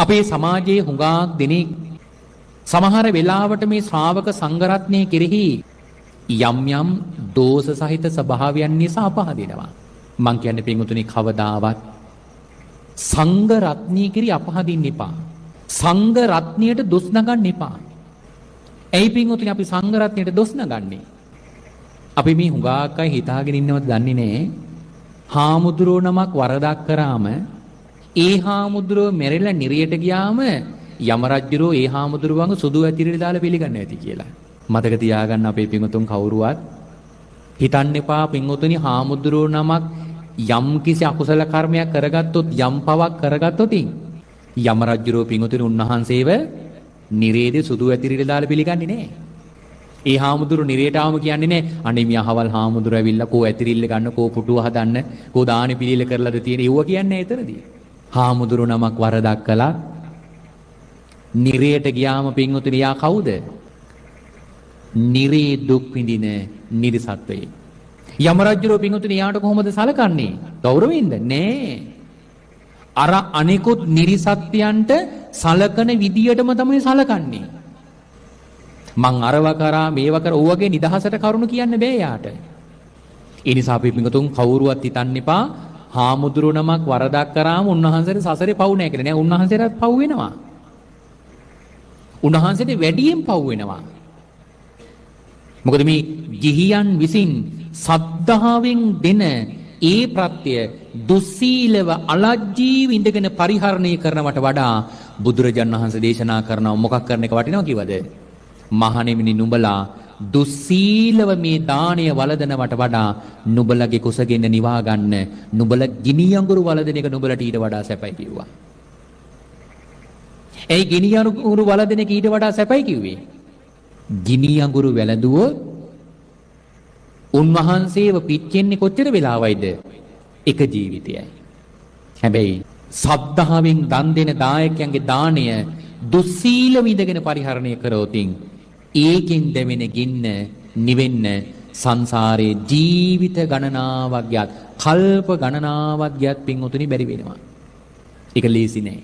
අපේ සමාජයේ හුඟක් දෙනෙක් සමහර වෙලාවට මේ ශ්‍රාවක සංඝරත්නය කෙරෙහි යම් යම් දෝෂ සහිත ස්වභාවයන් නිසා අපහදිනවා. මං කියන්නේ පින්වතුනි කවදාවත් සංඝරත්නය කෙරෙහි අපහදින්න එපා. සංඝරත්නයට දොස් නගන්න එපා. ඇයි පින්වතුනි අපි සංඝරත්නයට දොස් නගන්නේ? අපි මේ හුඟක් අය හිතාගෙන ඉන්නවද දන්නේ නැහැ. හාමුදුරුවෝ නමක් වරදක් කරාම ඒ හාමුදුරුවෝ මෙරෙලා නිරියට ගියාම යම රජුරෝ ඒ හාමුදුරුවන්ව සුදු ඇතිරිලි දාලා පිළිගන්නේ නැති කියලා. මතක තියාගන්න අපේ පින්වතුන් කවුරුවත් හිතන්න එපා පින්වතුනි හාමුදුරුවෝ නමක් යම් කිසි අකුසල කර්මයක් කරගත්තොත් යම් පවක් කරගත්තොත් යම රජුරෝ පින්වතුනි උන්වහන්සේව නිරේදී සුදු ඇතිරිලි දාලා පිළිගන්නේ නැහැ. ඒ හාමුදුරුවෝ නිරේට ආවම කියන්නේ නැහැ අනේ මේ අහවල් හාමුදුරුවෝ ඇවිල්ලා කෝ ඇතිරිල්ල ගන්න කෝ පුටුව හදන්න කෝ දානි පිළිල කරලාද තියෙන ඒව කියන්නේ එතරදී. හාමුදුරුවෝ නමක් වරදක් කළා නිරේට ගියාම පින්වතුනි යා කවුද? නිරේ දුක් විඳින නිර්සත්වයේ. යම රජුරෝ පින්වතුනි යාට කොහොමද සලකන්නේ? ගෞරවෙන්ද? නෑ. අර අනිකුත් නිර්සත්‍යයන්ට සලකන විදියටම තමයි සලකන්නේ. මං අරව කරා මේව කර ඕවගේ නිදහසට කරුණු කියන්න බෑ යාට. ඒ නිසා අපි පින්වතුන් කවුරුවත් හිතන්න එපා හාමුදුරුවෝ නමක් වරදක් කරාම උන්වහන්සේට සසරේ පව් නැහැ කියලා. නෑ උන්වහන්සේට පව් වෙනවා. උන්වහන්සේට වැඩියෙන් පව් වෙනවා. මොකද මේ ගිහියන් විසින් සද්ධාවෙන් දෙන ඒ ප්‍රත්‍ය දුස්සීලව අලජ්ජීව ඉඳගෙන පරිහරණය කරනවට වඩා බුදුරජාණන් වහන්සේ දේශනා කරනවා මොකක් කරන එක වටිනවා කිව්වද? මහණෙනි නුඹලා දුස්සීලව මේ දාණය වළඳනවට වඩා නුඹලගේ කුසගෙන්න නිවා ගන්න නුඹලා ගිනි අඟුරු වළඳන එක නුඹලට ඊට වඩා සැපයි කිව්වා. ඒ ගිනි අඟුරු වළඳන එක ඊට වඩා සැපයි කිව්වේ. ගිනි අඟුරු වැළඳුවොත් උන්වහන්සේව පිච්චෙන්නේ කොච්චර වෙලාවයිද? එක ජීවිතයයි. හැබැයි සද්ධාවෙන් දන් දෙන දායකයන්ගේ දාණය දුස්සීලව ඉඳගෙන පරිහරණය කරෝතින් ඒකෙන් දැවෙන ගින්න නිවෙන්න සංසාරේ ජීවිත ගණනාවක් ගියත් කල්ප ගණනාවක් ගියත් පින්වතුනි බැරි වෙනවා. ඒක ලේසි නෑ.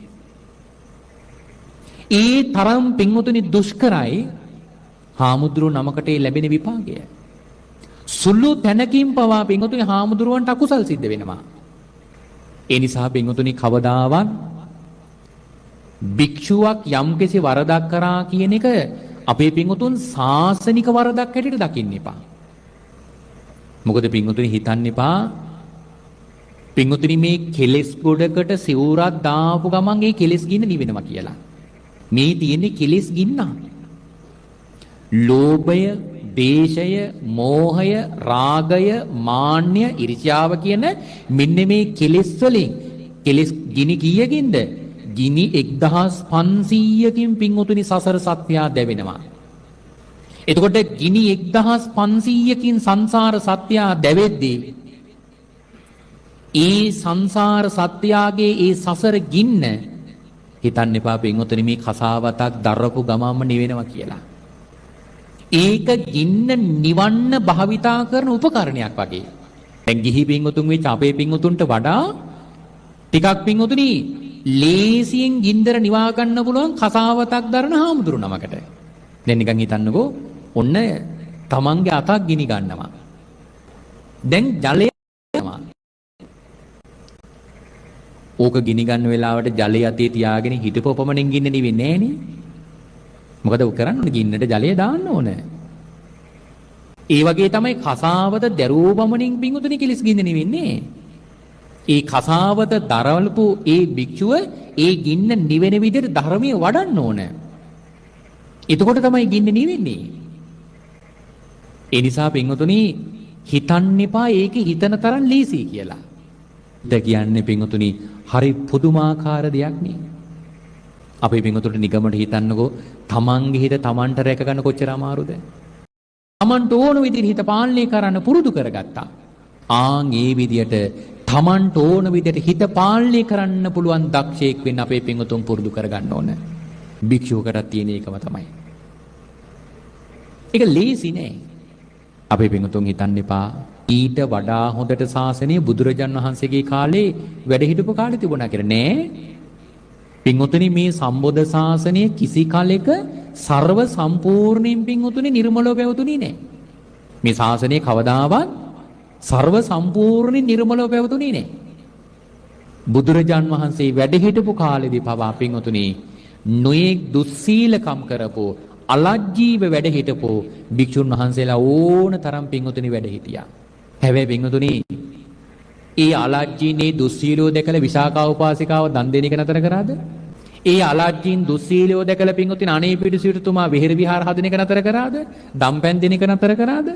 ඒ තරම් පින්වතුනි දුෂ්කරයි හාමුදුරුවෝ නමකට ලැබෙන විපාකය. සුළු තැනකින් පවා පින්වතුනි හාමුදුරුවන්ට අකුසල් සිද්ධ වෙනවා. ඒ නිසා පින්වතුනි කවදාවත් භික්ෂුවක් යම්කිසි වරදක් කරා කියන එක අපේ පින්වතුන් සාසනික වරදක් හැටියට දකින්න එපා. මොකද පින්වතුනි හිතන්න එපා පින්වතුනි මේ කෙලෙස් ගොඩකට සිවුරක් දාපු ගමන් ඒ කෙලෙස් ගින්න නිවෙනවා කියලා. මේ තියෙන්නේ කෙලෙස් ගින්න. ලෝභය, දේශය, මෝහය, රාගය, මාන්නය, ඊර්ෂ්‍යාව කියන මෙන්න මේ කෙලෙස් වලින් කෙලෙස් ගිනි කීයකින්ද? ගිනි 1500කින් පින්වතුනි සසර සත්‍යය දැවෙනවා. එතකොට ගිනි 1500කින් සංසාර සත්‍යය දැවෙද්දී ඒ සංසාර සත්‍යයේ ඒ සසර ගින්න හිතන්න එපා පින්වතුනි මේ කසාවතක් දරපු ගමම්ම නිවෙනවා කියලා. ඒක ගින්න නිවන්න භාවිතා කරන උපකරණයක් වගේ. දැන් ගිහි පින්වතුන් වෙච්ච අපේ පින්වතුන්ට වඩා ටිකක් පින්වතුනි ලේසියෙන් ගින්දර නිවා ගන්න පුළුවන් කසාවතක් දරන හාමුදුරු නමකට. දැන් නිකන් හිතන්නකෝ ඔන්න තමන්ගේ අතක් ගිනි ගන්නවා. දැන් ජලය යනවා. ඕක ගිනි ගන්න වෙලාවට ජලය අතේ තියාගෙන හිටපොපමණෙන් ගින්න නිවෙන්නේ නෑනේ. මොකද උ කරන්න ඕනේ ගින්නට ජලය දාන්න ඕනේ. ඒ වගේ තමයි කසාවත දරුවෝපමණින් පිංගුතුනි කිලිස් ගින්න නිවෙන්නේ. ඒ කසාවත දරවලපු ඒ භික්ෂුව ඒ ගින්න නිවෙන විදිහට ධර්මයේ වඩන්න ඕන. එතකොට තමයි ගින්න නිවෙන්නේ. ඒ නිසා පිංගුතුනි හිතන්න එපා ඒක හිතන තරම් ලීසි කියලා. ද කියන්නේ පිංගුතුනි හරි පුදුමාකාර දෙයක් නේ. අපේ පිංගුතුන්ට නිගමට හිතන්නකෝ තමන්ගේ හිත තමන්ට රැක ගන්න කොච්චර අමාරුද? තමන්ට ඕන විදිහට හිත පාලනය කරන්න පුරුදු කරගත්තා. ආන් ඒ විදිහට තමන්ට ඕන විදිහට හිත පාලනය කරන්න පුළුවන් දක්ෂයෙක් වෙන්න අපේ පිංගුතුන් පුරුදු කරගන්න ඕන. භික්ෂුවකටත් තියෙන එකම තමයි. ඒක ලේසි නෑ. අපේ පිංගුතුන් හිතන්න එපා ඊට වඩා හොඳට ශාසනය බුදුරජාන් වහන්සේගේ කාලේ වැඩ හිටපු කාලේ තිබුණා කියලා නෑ. පින්වතුනි මේ සම්බුද්ධ ශාසනය කිසි කලෙක ਸਰව සම්පූර්ණයෙන් පින්වතුනි නිර්මලව පැවතුනේ නැහැ. මේ ශාසනය කවදාවත් ਸਰව සම්පූර්ණයෙන් නිර්මලව පැවතුනේ නැහැ. බුදුරජාන් වහන්සේ වැඩ හිටපු කාලෙදී පවා පින්වතුනි නොයෙක් දුස්සීලකම් කරපෝ අලජ්ජීව වැඩ හිටපෝ භික්ෂුන් වහන්සේලා ඕන තරම් පින්වතුනි වැඩ හිටියා. හැබැයි පින්වතුනි ඒ අලජ්ජීනේ දුස්සීලෝ දැකලා විශාකා උපාසිකාව දන් දෙන එක නතර කරාද? ඒ අලජ්ජීන් දුස්සීලෝ දැකලා පින්වතුනි අනේ පිටිසිටුතුමා විහෙර විහාර හදන එක නතර කරාද? දම්පැන් දෙන එක නතර කරාද?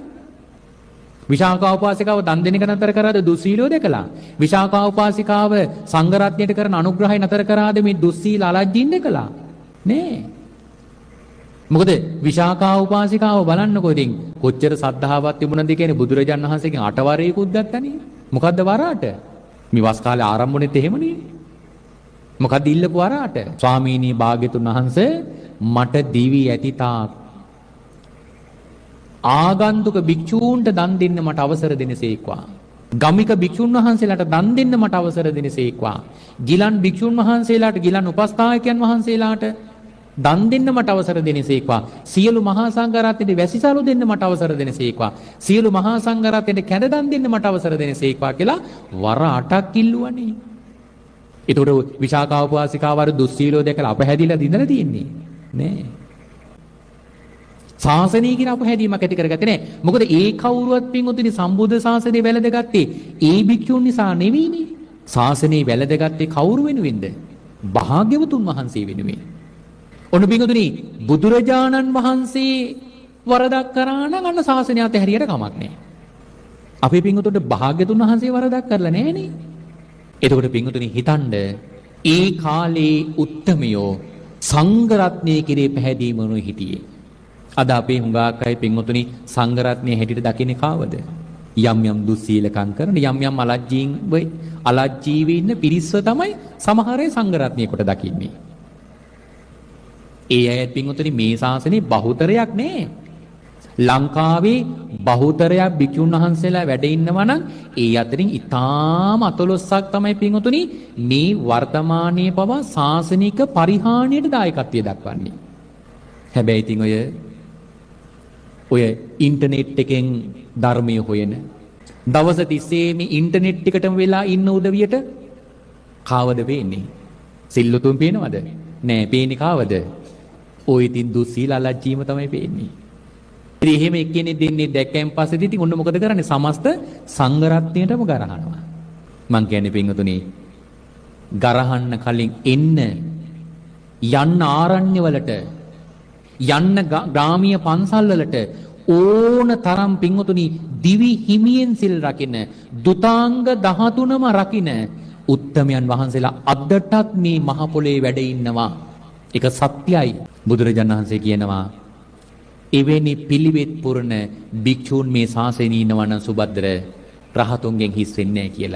විශාකා උපාසිකාව දන් දෙන එක නතර කරාද දුස්සීලෝ දැකලා? විශාකා උපාසිකාව සංඝ රත්නයට කරන අනුග්‍රහය නතර කරාද මේ දුස්සීල අලජ්ජීන් දැකලා? නෑ. මොකද විශාකා උපාසිකාව බලන්නකො ඉතින් කොච්චර සද්ධාවක් තිබුණද කියන්නේ බුදුරජාන් වහන්සේගෙන් අටවරේකුත් ගත්තනේ. මොකද්ද වරාට? මේ වස් කාලේ ආරම්භුනේත් එහෙමනේ. මොකද්ද ඉල්ලපු වරාට? ස්වාමීනි භාග්‍යතුන් වහන්සේ මට දිවි ඇති තාක් ආගන්තුක භික්ෂූන්ට දන් දෙන්න මට අවසර දෙනසේක්වා. ගමික භික්ෂුන් වහන්සේලාට දන් දෙන්න මට අවසර දෙනසේක්වා. ගිලන් භික්ෂුන් වහන්සේලාට ගිලන් උපස්ථායකයන් වහන්සේලාට දන් දෙන්න මට අවසර දෙනසේක්වා. සියලු මහා සංඝරත්නයට වැසිසලු දෙන්න මට අවසර දෙනසේක්වා. සියලු මහා සංඝරත්නයට කැඳ දන් දෙන්න මට අවසර දෙනසේක්වා කියලා වර 8ක් ඉල්ලුවනේ. ඒතකොට විශාකා උපාසිකාව වර දුස්සීලෝ දැකලා අපහැදිලා දිනලා තියෙන්නේ නෑ. ශාසනය කියන අපහැදීමක් ඇති කරගත්තේ නෑ. මොකද ඒ කවුරුවත් පින්වතුනි සම්බුද්ධ ශාසනය වැළඳගත්තේ ඒ භික්ෂුන් නිසා නෙවෙයිනේ. ශාසනය වැළඳගත්තේ කවුරු වෙනුවෙන්ද? භාග්‍යවතුන් වහන්සේ වෙනුවෙන්. ඔන්න පින්වතුනි බුදුරජාණන් වහන්සේ වරදක් කරා නම් අන්න ශාසනය අතහැරියට කමක් නෑ. අපේ පින්වතුන්ට භාග්‍යතුන් වහන්සේ වරදක් කරලා නෑනේ. එතකොට පින්වතුනි හිතන්න ඒ කාලේ උත්තමයෝ සංඝ රත්නයේ කිරේ පැහැදීමනු හිටියේ. අද අපේ හුඟක් අය පින්වතුනි සංඝ රත්නයේ හැටියට දකින්නේ කාවද? යම් යම් දුස්සීලකම් කරන යම් යම් අලජ්ජීව ඉන්න පිරිස්ව තමයි සමහර අය සංඝ රත්නයේ කොට දකින්නේ. ඒ අයත් පින්වතුනි මේ ශාසනේ බහුතරයක් නෑ. ලංකාවේ බහුතරයක් භික්ෂුන් වහන්සේලා වැඩ ඉන්නවා නම් ඒ අතරින් ඊටාම 14ක් තමයි පින්වතුනි මේ වර්තමානයේ පවා ශාසනික පරිහානියට දායකත්වය දක්වන්නේ. හැබැයි ඉතින් ඔය ඉන්ටර්නෙට් එකෙන් ධර්මය හොයන දවස් 30 මේ ඉන්ටර්නෙට් එකටම වෙලා ඉන්න උදවියට කාවද පේන්නේ? සිල්ලුතුන් පේනවද? නෑ. පේන්නේ කාවද? ඔය ඉතින් දුස්සීල අලජ්ජීම තමයි පේන්නේ. ඉතින් එහෙම එක්කෙනෙක් දෙන්නේ දැක්කයන් පස්සේදී ඉතින් ඔන්න මොකද කරන්නේ? සමස්ත සංඝ රත්නයටම ගරහනවා. මං කියන්නේ පින්වතුනි ගරහන්න කලින් යන්න ආරණ්‍ය වලට යන්න ග්‍රාමීය පන්සල් වලට ඕන තරම් පින්වතුනි දිවි හිමියෙන් සිල් රකින්න දුතාංග 13ම රකින්න උත්තමයන් වහන්සේලා අදටත් මේ මහ පොළේ වැඩ ඉන්නවා. ඒක සත්‍යයි. බුදුරජාණන් වහන්සේ කියනවා එවැනි පිළිවෙත් පුරන භික්ෂූන් මේ ශාසනයේ ඉන්නවා නම් සුබද්දර රහතුන්ගෙන් හිස් වෙන්නේ නැහැ කියලා.